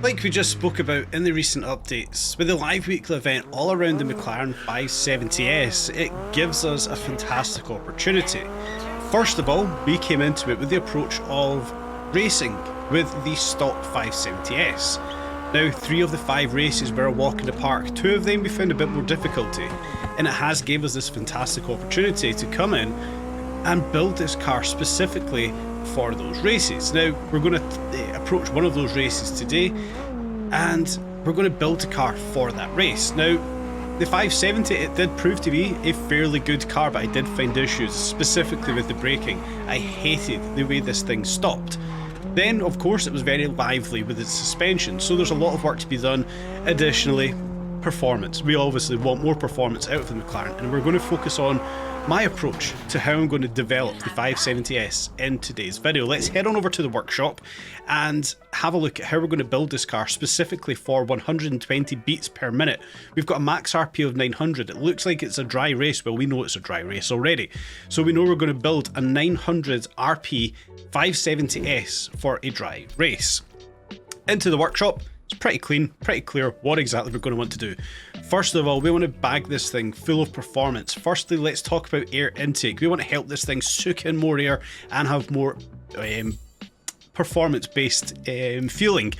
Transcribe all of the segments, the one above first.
Like we just spoke about in the recent updates, with the live weekly event all around the McLaren 570s, it gives us a fantastic opportunity. First of all, we came into it with the approach of racing with the stock 570s. Now, 3 of the 5 races were a walk in the park. 2 of them we found a bit more difficulty, and it has gave us this fantastic opportunity to come in and build this car specifically for those races. Now, we're going to approach one of those races today, and we're going to build a car for that race. Now, the 570, it did prove to be a fairly good car, but I did find issues, specifically with the braking. I hated the way this thing stopped. Then, of course, it was very lively with its suspension, so there's a lot of work to be done. Additionally, performance. We obviously want more performance out of the McLaren, and we're going to focus on my approach to how I'm going to develop the 570s in today's video. Let's head on over to the workshop and have a look at how we're going to build this car specifically for 120 beats per minute. We've got a max RP of 900. It looks like it's a dry race. Well, we know it's a dry race already. So we know we're going to build a 900 RP 570s for a dry race. Into the workshop. It's pretty clean, pretty clear what exactly we're going to want to do. First of all, we want to bag this thing full of performance. Firstly, let's talk about air intake. We want to help this thing soak in more air and have more performance-based fueling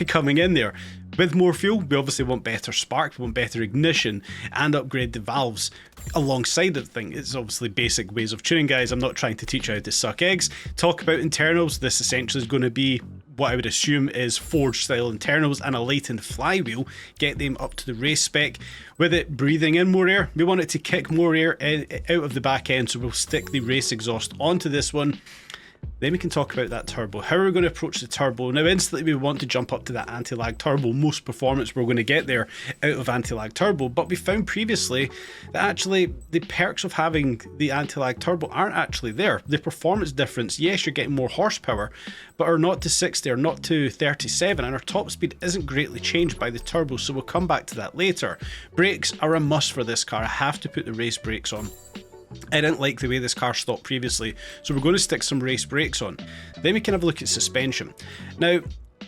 coming in there. With more fuel, we obviously want better spark, we want better ignition, and upgrade the valves alongside the thing. It's obviously basic ways of tuning, guys. I'm not trying to teach you how to suck eggs. Talk about internals. This essentially is going to be what I would assume is Ford style internals and a lightened flywheel. Get them up to the race spec. With it breathing in more air, we want it to kick more air out of the back end, so we'll stick the race exhaust onto this one. Then we can talk about that turbo. How are we going to approach the turbo? Now, instantly we want to jump up to that anti-lag turbo. Most performance we're going to get there out of anti-lag turbo, but we found previously that actually the perks of having the anti-lag turbo aren't actually there. The performance difference, yes, you're getting more horsepower, but our 0 to 60 or 0 to 37, and our top speed isn't greatly changed by the turbo, so we'll come back to that later. Brakes are a must for this car. I have to put the race brakes on. I didn't like the way this car stopped previously, so we're going to stick some race brakes on. Then we can have a look at suspension. Now,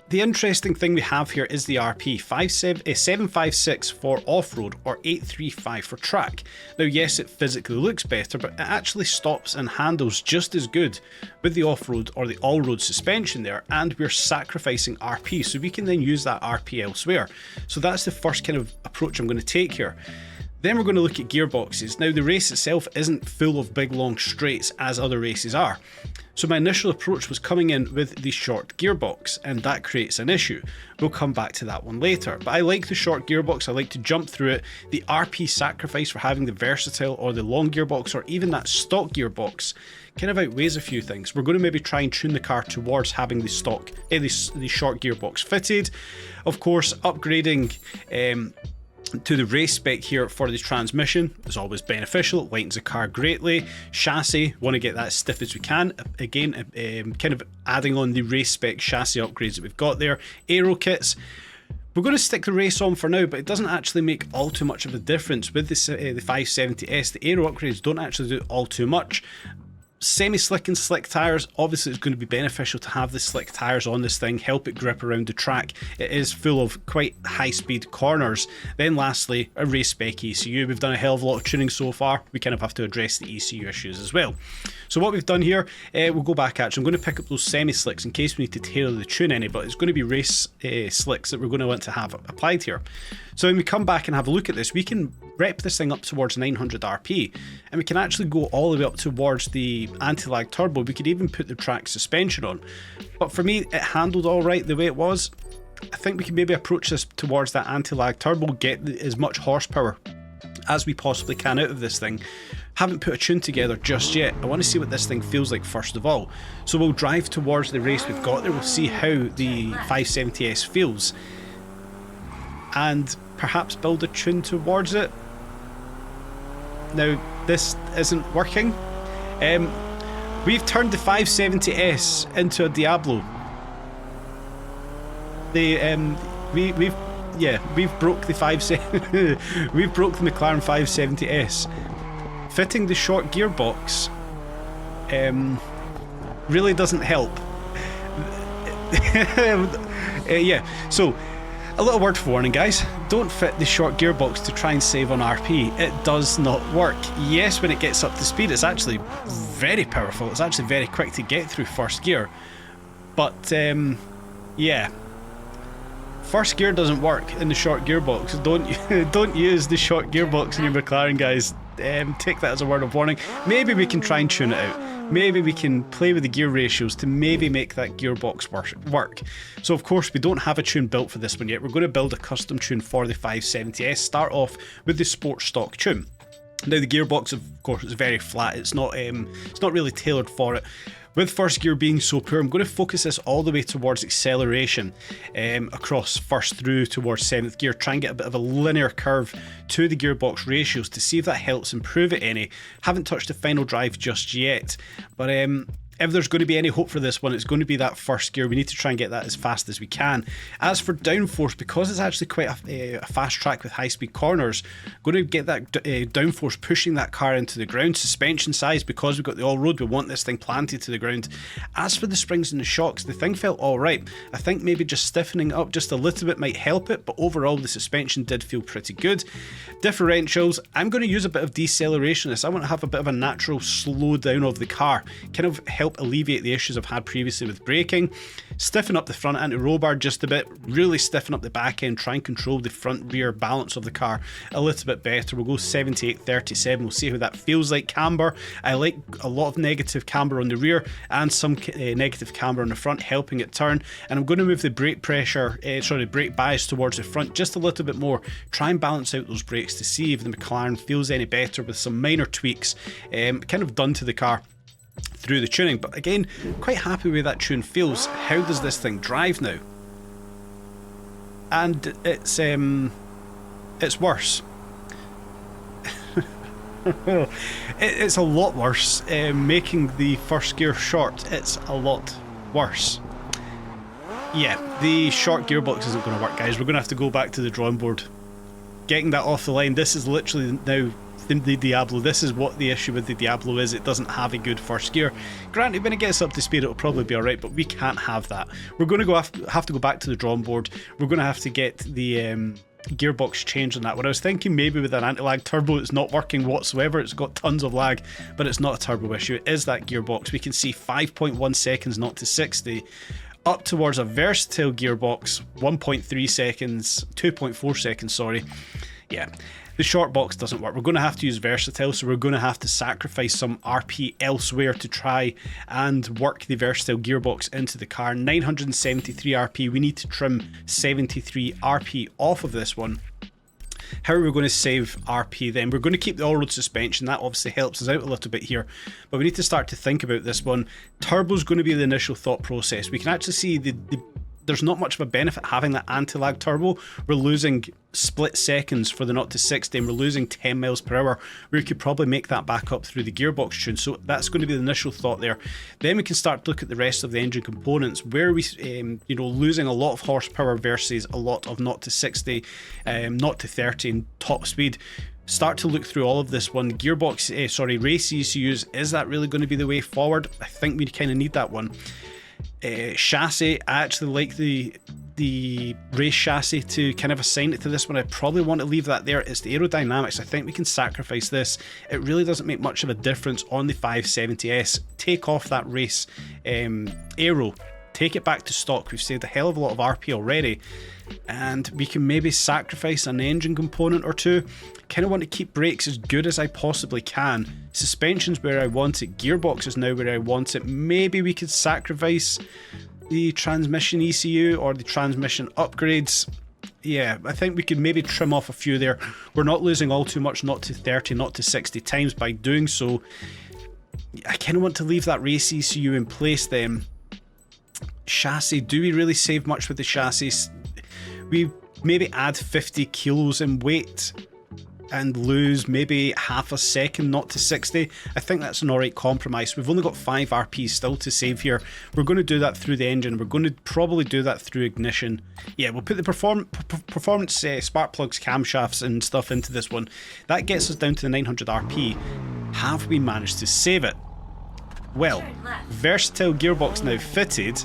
the interesting thing we have here is the RP 756 for off-road or 835 for track. Now, yes, it physically looks better, but it actually stops and handles just as good with the off-road or the all-road suspension there, and we're sacrificing RP, so we can then use that RP elsewhere. So that's the first kind of approach I'm going to take here. Then we're going to look at gearboxes. Now, the race itself isn't full of big long straights as other races are. So my initial approach was coming in with the short gearbox, and that creates an issue. We'll come back to that one later. But I like the short gearbox, I like to jump through it. The RP sacrifice for having the versatile or the long gearbox or even that stock gearbox kind of outweighs a few things. We're going to maybe try and tune the car towards having the stock, the short gearbox fitted. Of course, upgrading to the race spec here for the transmission is always beneficial. It lightens the car greatly. Chassis, want to get that as stiff as we can. Again, kind of adding on the race spec chassis upgrades that we've got there. Aero kits. We're going to stick the race on for now, but it doesn't actually make all too much of a difference with the 570s. The aero upgrades don't actually do all too much. Semi-slick and slick tyres, obviously it's going to be beneficial to have the slick tyres on this thing, help it grip around the track. It is full of quite high speed corners. Then lastly, a race spec ECU. We've done a hell of a lot of tuning so far, we kind of have to address the ECU issues as well. So what we've done here, we'll go back actually, I'm going to pick up those semi-slicks in case we need to tailor the tune any, but it's going to be race slicks that we're going to want to have applied here. So when we come back and have a look at this, we can rep this thing up towards 900 RP, and we can actually go all the way up towards the anti-lag turbo. We could even put the track suspension on, but for me it handled all right the way it was. I think we can maybe approach this towards that anti-lag turbo, get as much horsepower as we possibly can out of this thing. Haven't put a tune together just yet. I want to see what this thing feels like first of all. So we'll drive towards the race we've got there, we'll see how the 570s feels and perhaps build a tune towards it. Now, this isn't working. We've turned the 570s into a Diablo. We've broke the we've broke the McLaren 570s. Fitting the short gearbox really doesn't help. Yeah, so a little word of warning, guys. Don't fit the short gearbox to try and save on RP. It does not work. Yes, when it gets up to speed, it's actually very powerful. It's actually very quick to get through first gear. But, yeah. First gear doesn't work in the short gearbox. Don't use the short gearbox in your McLaren, guys. Take that as a word of warning. Maybe we can try and tune it out. Maybe we can play with the gear ratios to maybe make that gearbox work. So of course we don't have a tune built for this one yet. We're going to build a custom tune for the 570s. Start off with the sports stock tune. Now the gearbox, of course, is very flat. It's not really tailored for it. With first gear being so poor, I'm going to focus this all the way towards acceleration, across first through towards 7th gear. Try and get a bit of a linear curve to the gearbox ratios to see if that helps improve it any. Haven't touched the final drive just yet, but if there's going to be any hope for this one, it's going to be that first gear. We need to try and get that as fast as we can. As for downforce, because it's actually quite a fast track with high-speed corners, going to get that downforce pushing that car into the ground. Suspension size, because we've got the all-road, we want this thing planted to the ground. As for the springs and the shocks, the thing felt alright. I think maybe just stiffening up just a little bit might help it, but overall the suspension did feel pretty good. Differentials, I'm going to use a bit of deceleration in this. I want to have a bit of a natural slow down of the car, kind of help alleviate the issues I've had previously with braking. Stiffen up the front anti-roll bar just a bit, really stiffen up the back end, try and control the front rear balance of the car a little bit better. We'll go 78-37, we'll see how that feels like. Camber, I like a lot of negative camber on the rear and some negative camber on the front, helping it turn. And I'm going to move the brake pressure, brake bias towards the front just a little bit more, try and balance out those brakes to see if the McLaren feels any better with some minor tweaks kind of done to the car through the tuning. But again, quite happy with that tune feels. How does this thing drive now? And it's worse. It's a lot worse. Making the first gear short, it's a lot worse. Yeah, the short gearbox isn't going to work, guys. We're going to have to go back to the drawing board. Getting that off the line, this is literally now the Diablo. This is what the issue with the Diablo is. It doesn't have a good first gear. Granted, when it gets up to speed it'll probably be alright, but we can't have that. We're going to have to go back to the drawing board. We're going to have to get the gearbox changed on that. What I was thinking, maybe with an anti-lag turbo, it's not working whatsoever. It's got tons of lag, but it's not a turbo issue. It is that gearbox. We can see 5.1 seconds 0 to 60. Up towards a versatile gearbox, 1.3 seconds, 2.4 seconds, sorry. Yeah, the short box doesn't work. We're going to have to use versatile, so we're going to have to sacrifice some RP elsewhere to try and work the versatile gearbox into the car. 973 RP, we need to trim 73 RP off of this one. How are we going to save RP then? We're going to keep the all-road suspension. That obviously helps us out a little bit here, but we need to start to think about this one. Turbo's going to be the initial thought process. We can actually see there's not much of a benefit having that anti-lag turbo. We're losing split seconds for the 0 to 60 and we're losing 10 miles per hour. We could probably make that back up through the gearbox tune, so that's going to be the initial thought there. Then we can start to look at the rest of the engine components. Where are we losing a lot of horsepower versus a lot of 0 to 60, 0 to 30 and top speed. Start to look through all of this one. Gearbox, race ECUs, is that really going to be the way forward? I think we kind of need that one. Chassis, I actually like the race chassis to kind of assign it to this one. I probably want to leave that there. It's the aerodynamics. I think we can sacrifice this. It really doesn't make much of a difference on the 570s. Take off that race aero. Take it back to stock. We've saved a hell of a lot of RP already, and we can maybe sacrifice an engine component or two. Kind of want to keep brakes as good as I possibly can. Suspension's where I want it. Gearbox is now where I want it. Maybe we could sacrifice the transmission ECU or the transmission upgrades. Yeah, I think we could maybe trim off a few there. We're not losing all too much 0 to 30, 0 to 60 times by doing so. I kind of want to leave that race ECU in place then. Chassis, do we really save much with the chassis? We maybe add 50 kilos in weight and lose maybe half a second 0 to 60. I think that's an alright compromise. We've only got 5 RP still to save here. We're going to do that through the engine. We're going to probably do that through ignition. Yeah, we'll put the performance spark plugs, camshafts and stuff into this one. That gets us down to the 900 RP. Have we managed to save it? Well, versatile gearbox now fitted.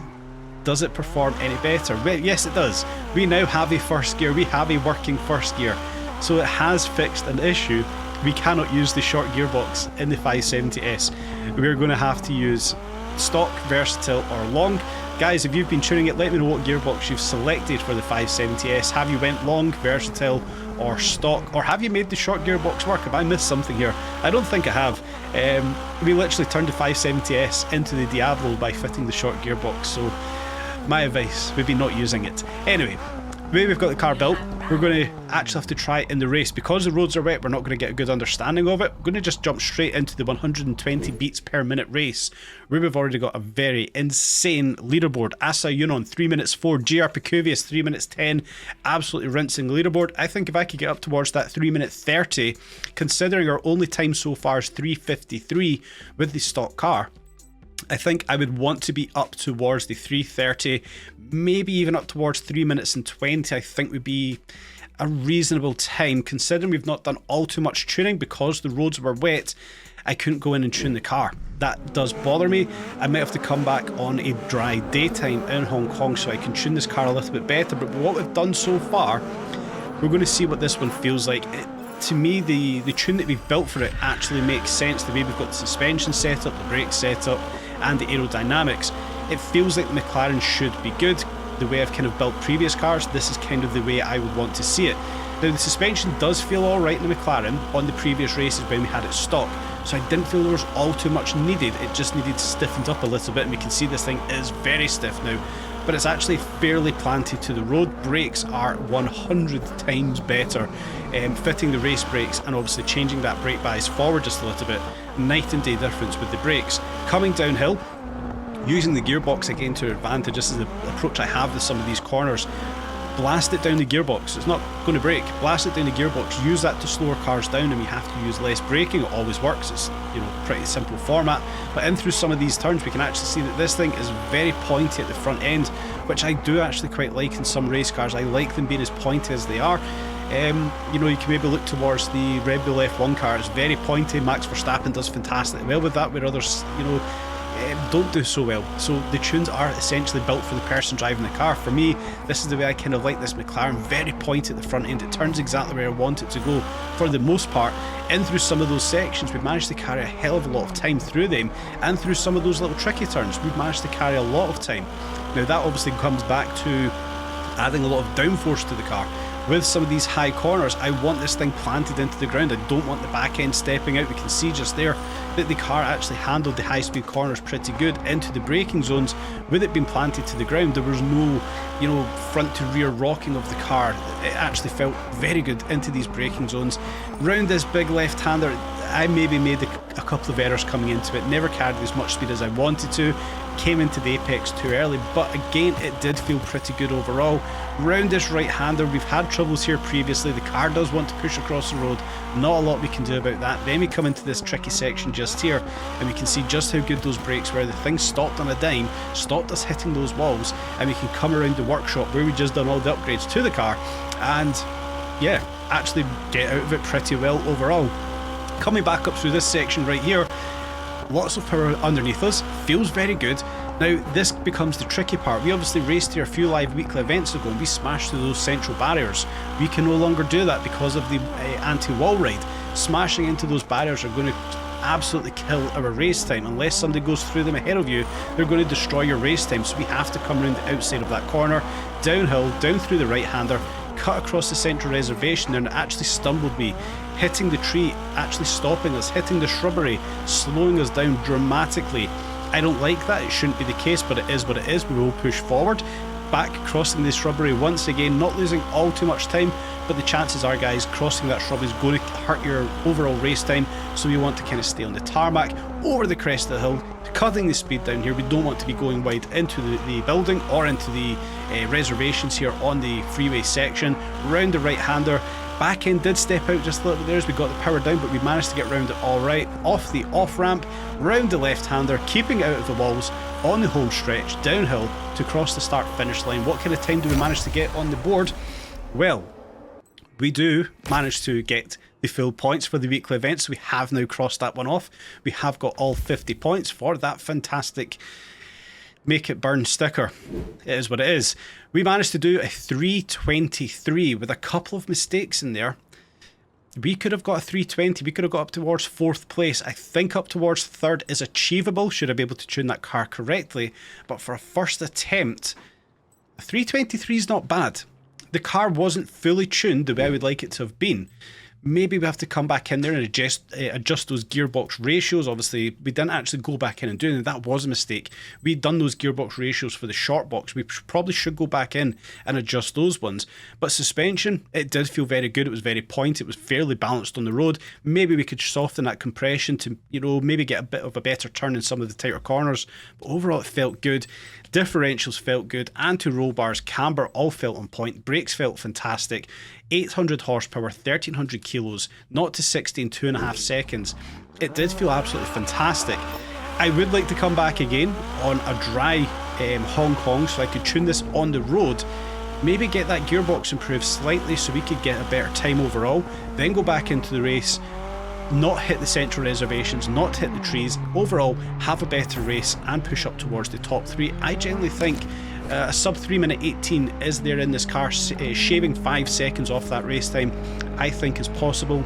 Does it perform any better? Well, yes, it does. We now have a first gear. We have a working first gear. So it has fixed an issue. We cannot use the short gearbox in the 570s. We're going to have to use stock, versatile or long. Guys, if you've been tuning it, let me know what gearbox you've selected for the 570s. Have you went long, versatile or stock, or have you made the short gearbox work? Have I missed something here? I don't think I have. We literally turned the 570s into the Diablo by fitting the short gearbox, so my advice would be not using it. Anyway, the way we've got the car built, we're going to actually have to try it in the race. Because the roads are wet, we're not going to get a good understanding of it. We're going to just jump straight into the 120 beats per minute race, where we've already got a very insane leaderboard. Asa Yunon 3 minutes 4, GR Picuvius 3 minutes 10, absolutely rinsing the leaderboard. I think if I could get up towards that 3 minute 30, considering our only time so far is 3:53 with the stock car, I think I would want to be up towards the 3:30, maybe even up towards 3 minutes and 20. I think would be a reasonable time, considering we've not done all too much tuning because the roads were wet. I couldn't go in and tune the car. That does bother me. I might have to come back on a dry daytime in Hong Kong so I can tune this car a little bit better. But what we've done so far, we're going to see what this one feels like. To me, the tune that we've built for it actually makes sense. The way we've got the suspension set up, the brake set up, and the aerodynamics. It feels like the McLaren should be good. The way I've kind of built previous cars, this is kind of the way I would want to see it. Now, the suspension does feel alright in the McLaren on the previous races when we had it stock, so I didn't feel there was all too much needed. It just needed stiffened up a little bit, and we can see this thing is very stiff now, but it's actually fairly planted to the road. Brakes are 100 times better. Fitting the race brakes and obviously changing that brake bias forward just a little bit, night and day difference with the brakes. Coming downhill, using the gearbox again to advantage. This is the approach I have with some of these corners. Blast it down the gearbox. It's not going to brake. Blast it down the gearbox. Use that to slow cars down, and we have to use less braking. It always works. It's, you know, pretty simple format. But in through some of these turns, we can actually see that this thing is very pointy at the front end, which I do actually quite like in some race cars. I like them being as pointy as they are. You know, you can maybe look towards the Red Bull F1 car. It's very pointy. Max Verstappen does fantastically well with that, where others, you know, don't do so well. So the tunes are essentially built for the person driving the car. For me, this is the way I kind of like this McLaren. Very pointy at the front end. It turns exactly where I want it to go for the most part. In through some of those sections, we've managed to carry a hell of a lot of time through them, and through some of those little tricky turns, we've managed to carry a lot of time. Now that obviously comes back to adding a lot of downforce to the car. With some of these high corners, I want this thing planted into the ground. I don't want the back end stepping out. We can see just there that the car actually handled the high speed corners pretty good into the braking zones. With it being planted to the ground, there was no, you know, front to rear rocking of the car. It actually felt very good into these braking zones. Round this big left-hander, I maybe made a couple of errors coming into it. Never carried as much speed as I wanted to. Came into the apex too early, but again, it did feel pretty good overall. Round this right-hander, we've had troubles here previously. The car does want to push across the road. Not a lot we can do about that. Then we come into this tricky section just here, and we can see just how good those brakes were. The thing stopped on a dime, stopped us hitting those walls, and we can come around the workshop where we just done all the upgrades to the car, and yeah, actually get out of it pretty well overall. Coming back up through this section right here, lots of power underneath us, feels very good. Now this becomes the tricky part. We obviously raced here a few live weekly events ago and we smashed through those central barriers. We can no longer do that because of the anti-wall ride. Smashing into those barriers are going to absolutely kill our race time. Unless somebody goes through them ahead of you, they're going to destroy your race time. So we have to come around the outside of that corner, downhill, down through the right-hander, cut across the central reservation, and it actually stumbled me, hitting the tree, actually stopping us, hitting the shrubbery, slowing us down dramatically. I don't like that. It shouldn't be the case, but it is what it is. We will push forward, back crossing the shrubbery once again, not losing all too much time, but the chances are, guys, crossing that shrub is going to hurt your overall race time, so we want to kind of stay on the tarmac, over the crest of the hill, cutting the speed down here. We don't want to be going wide into the building or into the reservations here on the freeway section. Round the right-hander, back end did step out just a little bit there as we got the power down, but we managed to get round it all right. Off the off-ramp, round the left-hander, keeping out of the walls, on the home stretch, downhill to cross the start-finish line. What kind of time do we manage to get on the board? Well, we do manage to get the full points for the weekly events. We have now crossed that one off. We have got all 50 points for that fantastic make it burn sticker. It is what it is. We managed to do a 323 with a couple of mistakes in there. We could have got a 320. We could have got up towards 4th place. I think up towards 3rd is achievable, should I be able to tune that car correctly. But for a first attempt, a 323 is not bad. The car wasn't fully tuned the way I would like it to have been. Maybe we have to come back in there and adjust those gearbox ratios. Obviously, we didn't actually go back in and do it. That was a mistake. We'd done those gearbox ratios for the short box. We probably should go back in and adjust those ones. But suspension, it did feel very good. It was very pointed. It was fairly balanced on the road. Maybe we could soften that compression to, maybe get a bit of a better turn in some of the tighter corners. But overall, it felt good. Differentials felt good. Anti-roll bars, camber, all felt on point. Brakes felt fantastic. 800 horsepower, 1300 kilos, 0 to 60 in 2.5 seconds. It did feel absolutely fantastic. I would like to come back again on a dry Hong Kong so I could tune this on the road. Maybe get that gearbox improved slightly so we could get a better time overall. Then go back into the race, not hit the central reservations, not hit the trees. Overall, have a better race and push up towards the top 3. I generally think a sub 3 minute 18 is there in this car, shaving 5 seconds off that race time, I think is possible.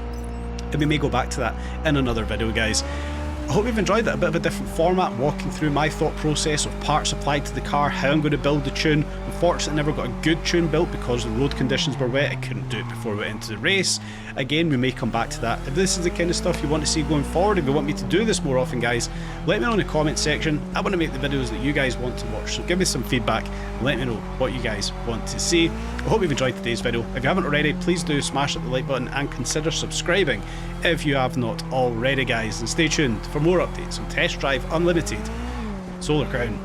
And we may go back to that in another video, guys. I hope you've enjoyed that, a bit of a different format, walking through my thought process of parts applied to the car, how I'm going to build the tune. Unfortunately, I never got a good tune built because the road conditions were wet. I couldn't do it before we went into the race. Again, we may come back to that. If this is the kind of stuff you want to see going forward, if you want me to do this more often, guys, let me know in the comment section. I want to make the videos that you guys want to watch, so give me some feedback and let me know what you guys want to see. I hope you've enjoyed today's video. If you haven't already, please do smash up the like button and consider subscribing if you have not already, guys, and stay tuned for more updates on Test Drive Unlimited Solar Crown.